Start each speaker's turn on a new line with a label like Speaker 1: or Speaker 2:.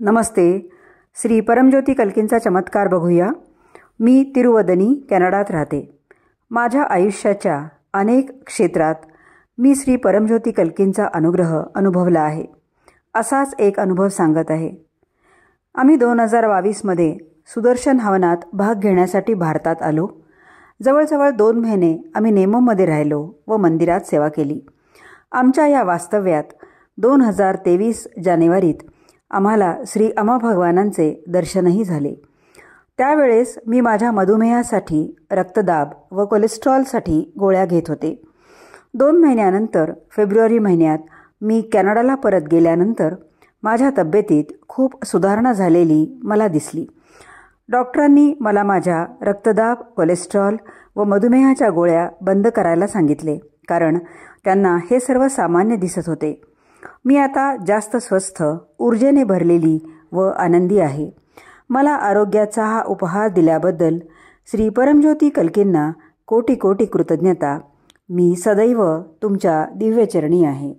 Speaker 1: नमस्ते. श्री परमज्योती कल्कींचा चमत्कार बघूया. मी तिरुवदनी, कॅनडात राहते. माझ्या आयुष्याच्या अनेक क्षेत्रात मी श्री परमज्योती कल्कींचा अनुग्रह अनुभवला आहे. असाच एक अनुभव सांगत आहे. आम्ही 2022मध्ये सुदर्शन हवनात भाग घेण्यासाठी भारतात आलो. जवळजवळ 2 महिने आम्ही नेमममध्ये राहिलो व मंदिरात सेवा केली. आमच्या या वास्तव्यात 2023 जानेवारीत आम्हाला श्री अमा भगवानांचे दर्शनही झाले. त्यावेळेस मी माझ्या मधुमेहासाठी, रक्तदाब व कोलेस्ट्रॉलसाठी गोळ्या घेत होते. 2 महिन्यानंतर फेब्रुवारी महिन्यात मी कॅनडाला परत गेल्यानंतर माझ्या तब्येतीत खूप सुधारणा झालेली मला दिसली. डॉक्टरांनी मला माझ्या रक्तदाब, कोलेस्ट्रॉल व मधुमेहाच्या गोळ्या बंद करायला सांगितले, कारण त्यांना हे सर्व सामान्य दिसत होते. मी आता जास्त स्वस्थ, ऊर्जेने भरलेली व आनंदी आहे. मला आरोग्याचा हा उपहार दिल्याबद्दल श्री परमज्योती कल्कींना कोटी कोटी कृतज्ञता. मी सदैव तुमच्या दिव्यचरणी आहे.